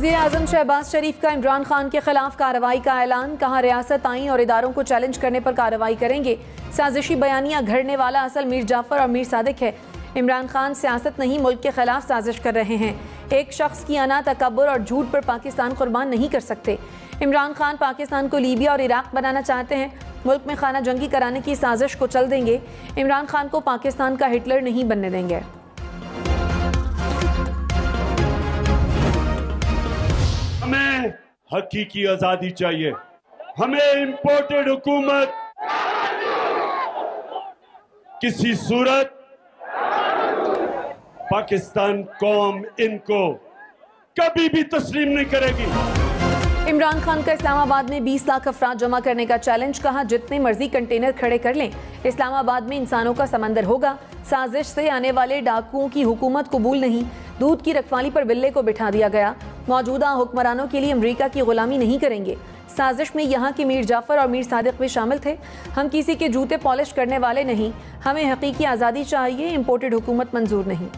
वज़ीर-ए-आज़म शहबाज शरीफ का इमरान खान के खिलाफ कार्रवाई का ऐलान। कहा, रियासत आईन और इदारों को चैलेंज करने पर कार्रवाई करेंगे। साजिशी बयानियां घड़ने वाला असल मीर जाफर और मीर सादिक है। इमरान खान सियासत नहीं मुल्क के खिलाफ साजिश कर रहे हैं। एक शख्स की अना, तकब्बुर और झूठ पर पाकिस्तान कुर्बान नहीं कर सकते। इमरान खान पाकिस्तान को लीबिया और इराक बनाना चाहते हैं। मुल्क में खाना जंगी कराने की साजिश को चल देंगे। इमरान खान को पाकिस्तान का हिटलर नहीं बनने देंगे। हमें हकीकी आजादी चाहिए। हमें इंपोर्टेड हुकूमत किसी सूरत पाकिस्तान कौम इनको कभी भी तस्लीम नहीं करेगी। इमरान खान का इस्लामाबाद में 20 लाख अफराद जमा करने का चैलेंज। कहा, जितने मर्जी कंटेनर खड़े कर लें, इस्लामाबाद में इंसानों का समंदर होगा। साजिश से आने वाले डाकुओं की हुकूमत कबूल नहीं। दूध की रखवाली पर बिल्ले को बिठा दिया गया। मौजूदा हुक्मरानों के लिए अमरीका की गुलामी नहीं करेंगे। साजिश में यहाँ के मीर जाफर और मीर सादिक भी शामिल थे। हम किसी के जूते पॉलिश करने वाले नहीं। हमें हकीकी आज़ादी चाहिए, इम्पोर्टेड हुकूमत मंजूर नहीं।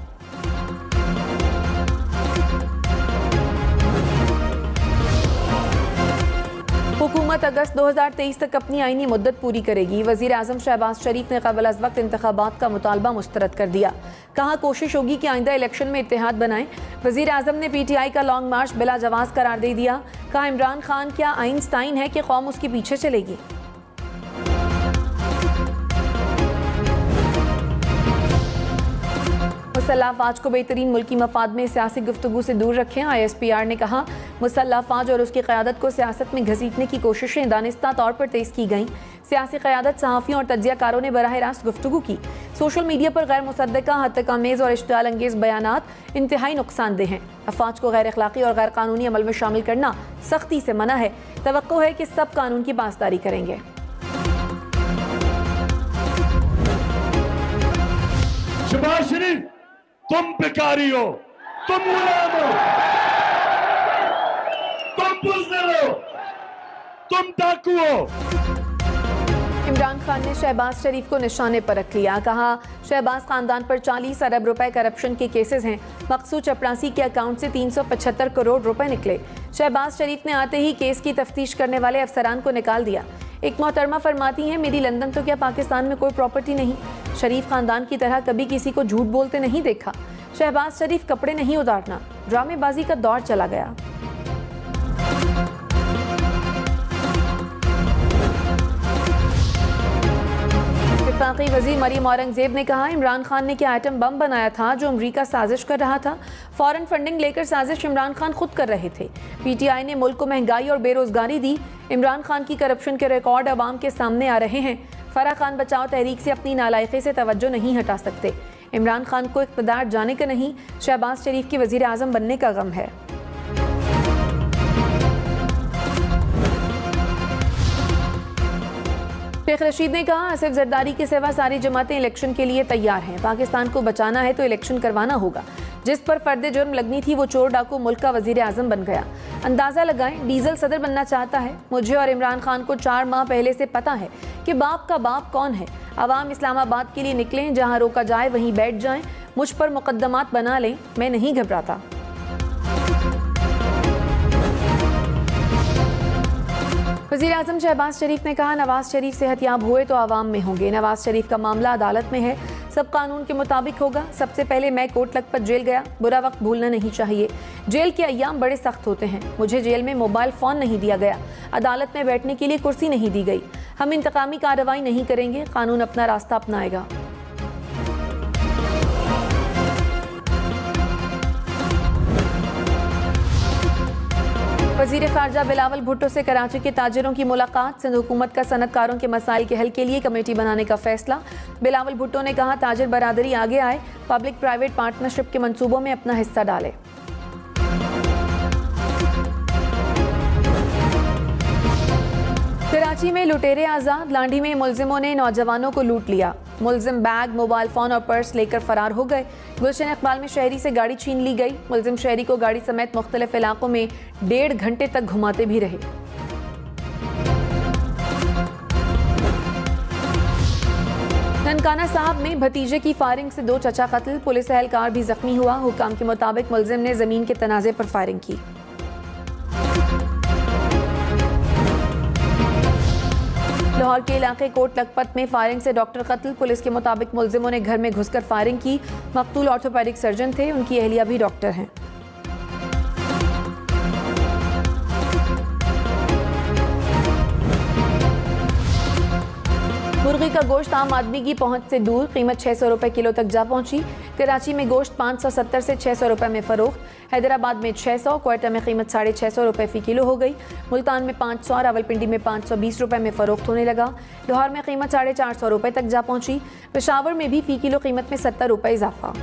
हुकूमत अगस्त 2023 तक अपनी आईनी मुद्दत पूरी करेगी। वज़ीर-ए-आज़म शहबाज शरीफ ने क़ब्ल अज़ वक्त इंतख़ाबात का मुतालबा मुस्तरद कर दिया। कहा, कोशिश होगी कि आइंदा इलेक्शन में इत्तेहाद बनाएं। वज़ीर-ए-आज़म ने PTI का लॉन्ग मार्च बिला जवाज़ करार दे दिया। कहा, इमरान खान क्या आइंस्टाइन है कि कौम उसके पीछे चलेगी। मुसल्लह अफ़वाज को बेहतरीन मुल्की मफाद में सियासी गुफ्तगू से दूर रखें। ISPR ने कहा, मुसल्लह अफ़वाज और उसकी क़यादत को सियासत में घसीटने की कोशिशें दानिस्ता तौर पर तेज़ की गईं। सियासी क़यादत, सहाफ़ियों और तज्ज़ियाकारों ने बराह रास्त गुफ्तगू की। सोशल मीडिया पर गैर मुसद्दक़ा, हत्तक-आमेज़ और इश्तिआल अंगेज़ बयानात इंतहाई नुकसानदेह हैं। अफ़वाज को गैर अखलाक़ी और गैर कानूनी अमल में शामिल करना सख्ती से मना है। तवक्को है कि सब कानून की पासदारी करेंगे। शहबाज शरीफ, तुम भिखारी हो, तुम गुलाम हो, तुम बुज़दिल हो, तुम डाकू हो। इमरान खान ने शहबाज शरीफ को निशाने पर रख लिया। कहा, शहबाज खानदान पर 40 अरब रुपए करप्शन के केसेस हैं। मकसूद चपरासी के अकाउंट से 375 करोड़ रुपए निकले। शहबाज शरीफ ने आते ही केस की तफ्तीश करने वाले अफसरान को निकाल दिया। एक मोहतरमा फरमाती हैं, मेरी लंदन तो क्या पाकिस्तान में कोई प्रॉपर्टी नहीं। शरीफ खानदान की तरह कभी किसी को झूठ बोलते नहीं देखा। शहबाज शरीफ कपड़े नहीं उतारना। ड्रामेबाजी का दौर चला गया। वफाकी वज़ीर मरीम औरंगज़ेब ने कहा, इमरान खान ने क्या आइटम बम बनाया था जो अमरीका साजिश कर रहा था। फॉरेन फंडिंग लेकर साजिश इमरान खान खुद कर रहे थे। PTI ने मुल्क को महंगाई और बेरोजगारी दी। इमरान खान की करप्शन के रिकॉर्ड अवाम के सामने आ रहे हैं। फराह खान बचाओ तहरीक से अपनी नालायकी से तवज्जो नहीं हटा सकते। इमरान खान को इक़्तिदार जाने का नहीं, शहबाज शरीफ के वज़ीर-ए-आज़म बनने का गम है। शेख रशीद ने कहा, आसिफ जरदारी के सिवा सारी जमातें इलेक्शन के लिए तैयार हैं। पाकिस्तान को बचाना है तो इलेक्शन करवाना होगा। जिस पर फर्द जुर्म लगनी थी वो चोर डाकू मुल्क का वज़ीर-ए-आज़म बन गया। अंदाज़ा लगाएं, डीजल सदर बनना चाहता है। मुझे और इमरान खान को 4 माह पहले से पता है कि बाप का बाप कौन है। अवाम इस्लामाबाद के लिए निकलें, जहाँ रोका जाए वहीं बैठ जाएं। मुझ पर मुकद्दमात बना लें, मैं नहीं घबराता। वज़ीर-ए-आज़म शहबाज शरीफ ने कहा, नवाज शरीफ सेहतयाब हुए तो आवाम में होंगे। नवाज शरीफ का मामला अदालत में है, सब कानून के मुताबिक होगा। सबसे पहले मैं कोट लखपत जेल गया, बुरा वक्त भूलना नहीं चाहिए। जेल के अय्याम बड़े सख्त होते हैं। मुझे जेल में मोबाइल फ़ोन नहीं दिया गया, अदालत में बैठने के लिए कुर्सी नहीं दी गई। हम इंतकामी कार्रवाई नहीं करेंगे, कानून अपना रास्ता अपनाएगा। वज़ीर ख़ारजा बिलावल भुट्टो से कराची के ताजिरों की मुलाकात। सिंध हुकूमत का सनतकारों के मसाइल के हल के लिए कमेटी बनाने का फैसला। बिलावल भुट्टो ने कहा, ताजिर बरादरी आगे आए, पब्लिक प्राइवेट पार्टनरशिप के मंसूबों में अपना हिस्सा डाले। कराची में लुटेरे आज़ाद। लांडी में मुलजिमों ने नौजवानों को लूट लिया। मुलजिम बैग, मोबाइल फ़ोन और पर्स लेकर फरार हो गए। गुलशन इकबाल में शहरी से गाड़ी छीन ली गई। मुलजिम शहरी को गाड़ी समेत मुख्तलिफ इलाकों में 1.5 घंटे तक घुमाते भी रहे। ननकाना साहब में भतीजे की फायरिंग से 2 चचा कत्ल। पुलिस एहलकार भी जख्मी हुआ। हुकाम के मुताबिक मुलजिम ने जमीन के तनाज़े पर फायरिंग की। लाहौर के इलाके कोट लखपत में फायरिंग से डॉक्टर कत्ल। पुलिस के मुताबिक मुलजिमों ने घर में घुसकर फायरिंग की। मकतूल ऑर्थोपेडिक सर्जन थे, उनकी अहलिया भी डॉक्टर हैं। मुर्गी का गोश्त आम आदमी की पहुंच से दूर, कीमत 600 रुपए किलो तक जा पहुंची। कराची में गोश्त 570 से 600 रुपए में फरोख्त, हैदराबाद में 600, क्वेटा में कीमत 650 रुपए फी किलो हो गई। मुल्तान में 500, रावलपिंडी में 520 रुपए में फरोख्त होने लगा। लाहौर में कीमत 450 रुपए तक जा पहुंची। पेशावर में भी फी किलो कीमत में 70 रुपए इजाफा।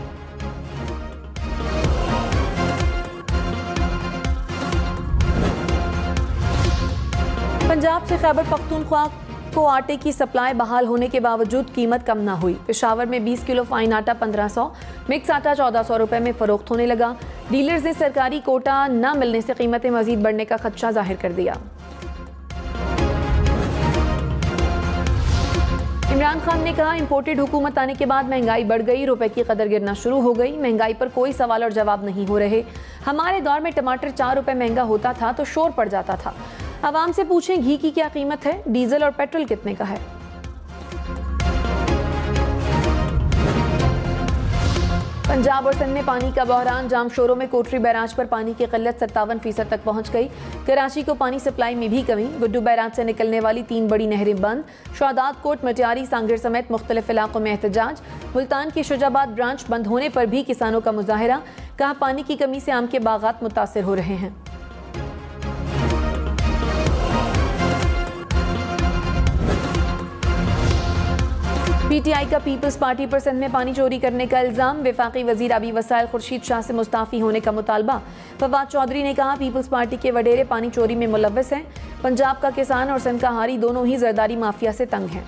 पंजाब से खैबर पख्तूनख्वा को आटे की सप्लाई बहाल होने के बावजूद कीमत कम ना हुई। पेशावर में 20 किलो फाइन आटा 1500, मिक्स आटा 1400 रुपए में फरोख्त होने लगा। डीलर्स ने सरकारी कोटा न मिलने से कीमतें मजीद बढ़ने का खदशा जाहिर कर दिया। इमरान खान ने कहा, इंपोर्टेड हुकूमत आने के बाद महंगाई बढ़ गई, रुपए की कदर गिरना शुरू हो गई। महंगाई पर कोई सवाल और जवाब नहीं हो रहे। हमारे दौर में टमाटर 4 रुपए महंगा होता था तो शोर पड़ जाता था। आवाम से पूछें घी की क्या कीमत है, डीजल और पेट्रोल कितने का है। पंजाब और सिंध में पानी का बहरान, जाम शोरों में कोटरी बैराज पर पानी की किल्लत 57% तक पहुंच गई। कराची को पानी सप्लाई में भी कमी, गुड्डू बैराज से निकलने वाली 3 बड़ी नहरें बंद। शादात कोट, मटियारी, सांगीर समेत मुख्तलिफ इलाकों में एहतजाज। मुल्तान की शुजाबाद ब्रांच बंद होने पर भी किसानों का मुजाहरा, कहा पानी की कमी से आम के बागात मुतासिर हो रहे हैं। पीटीआई का पीपल्स पार्टी पर सिंध में पानी चोरी करने का इल्जाम, वफाकी वजीर आबी वसाइल खुर्शीद शाह से मुस्ताफी होने का मुतालबा। फवाद चौधरी ने कहा, पीपल्स पार्टी के वडेरे पानी चोरी में मुलव्वस हैं। पंजाब का किसान और सिंध का हारी दोनों ही जरदारी माफिया से तंग हैं।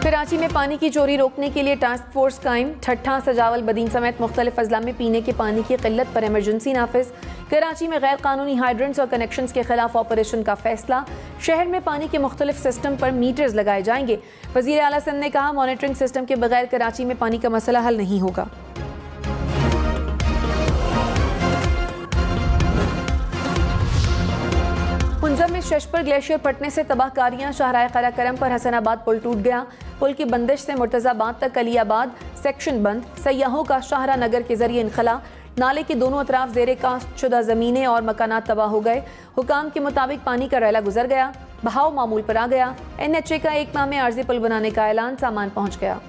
कराची में पानी की चोरी रोकने के लिए टास्क फोर्स कायम। ठट्ठा, सजावल, बदीन समेत मुख्तलिफ अजला में पीने के पानी की किल्लत पर इमरजेंसी नाफिज। कराची में गैर कानूनी हाइड्रेंट्स और कनेक्शंस के खिलाफ ऑपरेशन का फैसला। शहर में पानी के मुख्तलिफ सिस्टम पर मीटर्स लगाए जाएंगे। वजीर आला सिंध ने कहा, मॉनिटरिंग सिस्टम के बगैर कराची में पानी का मसला हल नहीं होगा। पुंजब में शशपर ग्लेशियर फटने से तबाहकारियां, शाहराह करा करम पर हसनाबाद पुल टूट गया। पुल की बंदिश से मुर्तजाबाद तक अलियाबाद सेक्शन बंद। सयाहों का शाहरा नगर के जरिए इनखला। नाले के दोनों अतराफ जेरे कास्ट शुदा जमीनें और मकानात तबाह हो गए। हुकाम के मुताबिक पानी का रैला गुजर गया, बहाव मामूल पर आ गया। NHA का 1 माह में आर्जी पुल बनाने का ऐलान, सामान पहुंच गया।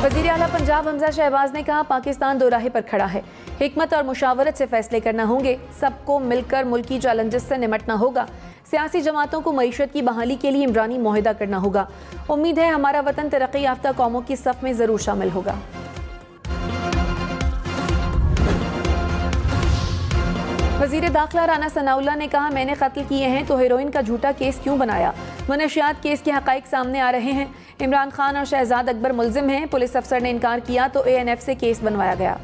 वज़ीर आला पंजाब हमजा शहबाज ने कहा, पाकिस्तान दो राह पर खड़ा है, हिकमत और मुशावरत से फैसले करना होंगे। सबको मिलकर मुल्की चैलेंजेस से निमटना होगा। सियासी जमातों को मईशत की बहाली के लिए इमरानी मुआहिदा करना होगा। उम्मीद है हमारा वतन तरक्की याफ्ता कौमों की सफ में जरूर शामिल होगा। वज़ीर दाखिला राना सनाउल्लाह ने कहा, मैंने कत्ल किए हैं तो हेरोइन का झूठा केस क्यों बनाया। मनशियात केस के हक़ाइक़ सामने आ रहे हैं। इमरान खान और शहजाद अकबर मुल्जिम हैं। पुलिस अफसर ने इनकार किया तो ANF से केस बनवाया गया।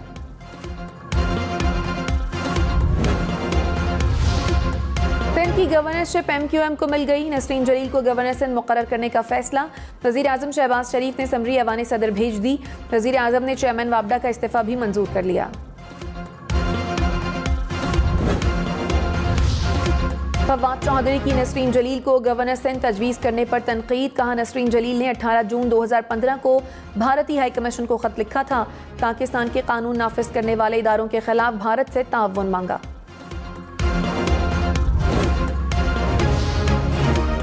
सिंध की गवर्नरशिप MQM को मिल गई। नसरीन जलील को गवर्नर सिंध मुकर्रर करने का फैसला। वज़ीर आज़म शहबाज शरीफ ने समरी ऐवान सदर भेज दी। वज़ीर आज़म ने चेयरमैन वापडा का इस्तीफा भी मंजूर कर लिया। फवाद चौधरी की नसरीन जलील को गवर्नर सिंध तजवीज़ करने पर तनकीद। कहा, नसरीन जलील ने 18 जून 2015 को भारतीय हाई कमीशन को खत लिखा था। पाकिस्तान के कानून नाफिज करने वाले इदारों के खिलाफ भारत से ताउन मांगा।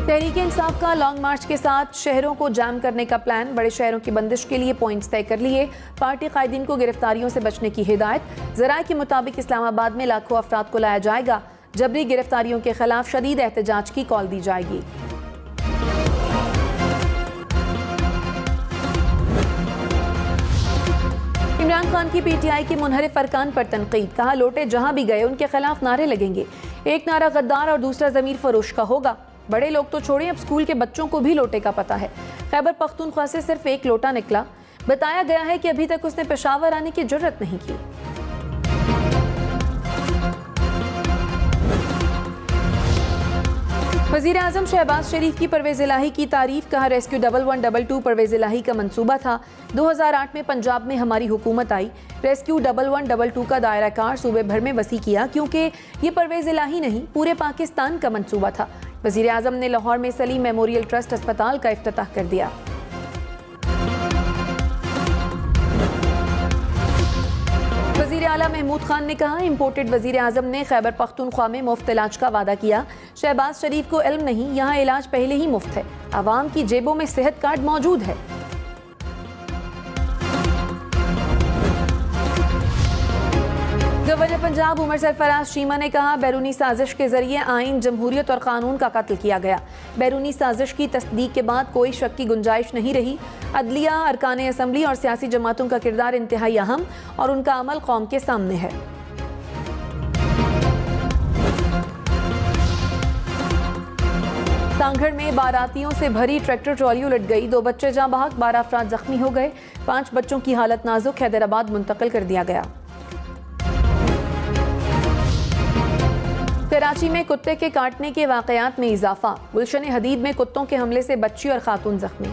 तहरीक इंसाफ का लॉन्ग मार्च के साथ शहरों को जाम करने का प्लान। बड़े शहरों की बंदिश के लिए पॉइंट्स तय कर लिए। पार्टी कायदीन को गिरफ्तारियों से बचने की हिदायत। ज़राए के मुताबिक इस्लामाबाद में लाखों अफराद को लाया जाएगा। जबरी गिरफ्तारियों के खिलाफ शदीद एहतजाज की कॉल दी जाएगी। इमरान खान की PTI के मुनहरिफ अरकान पर तनकीद। कहा, लोटे जहां भी गए उनके खिलाफ नारे लगेंगे। एक नारा गद्दार और दूसरा ज़मीर फरोश का होगा। बड़े लोग तो छोड़ें, अब स्कूल के बच्चों को भी लोटे का पता है। खैबर पख्तूनख्वा से सिर्फ एक लोटा निकला। बताया गया है कि अभी तक उसने पेशावर आने की जुर्रत नहीं की। वज़ीर आज़म शहबाज शरीफ की परवेज़ इलाही की तारीफ, कहा रेस्क्यू 1122 परवेज़ इलाही का मंसूबा था। 2008 में पंजाब में हमारी हुकूमत आई, रेस्क्यू 1122 का दायरा कार सूबे भर में वसी किया, क्योंकि ये परवेज़ इलाही नहीं पूरे पाकिस्तान का मंसूबा था। वज़ीर आज़म ने लाहौर में सलीम मेमोरियल ट्रस्ट अस्पताल का इफ्तिताह कर दिया। वज़ीर आला महमूद खान ने कहा, इम्पोर्टेड वज़ीर आज़म ने खैबर पख्तूनख्वा में मुफ्त इलाज का वादा किया। शहबाज शरीफ को इल्म नहीं, यहाँ इलाज पहले ही मुफ्त है, आवाम की जेबों में सेहत कार्ड मौजूद है। गवर्नर पंजाब उमर सरफराज चीमा ने कहा, बैरूनी साजिश के जरिए आइन, जमहूरियत और कानून का कत्ल किया गया। बैरूनी साजिश की तस्दीक के बाद कोई शक की गुंजाइश नहीं रही। अदलिया, अरकान असम्बली और सियासी जमातों का किरदार इंतहाई अहम और उनका अमल कौम के सामने है। तांगड़ में बारातियों से भरी ट्रैक्टर ट्रॉली उलट गई, 2 बच्चे जाँ बहक, 12 अफराद जख्मी हो गए। 5 बच्चों की हालत नाजुक, हैदराबाद मुंतकिल कर दिया गया। कराची में कुत्ते के काटने के वाकयात में इजाफा, गुलशन हदीद में कुत्तों के हमले से बच्ची और खातून जख्मी।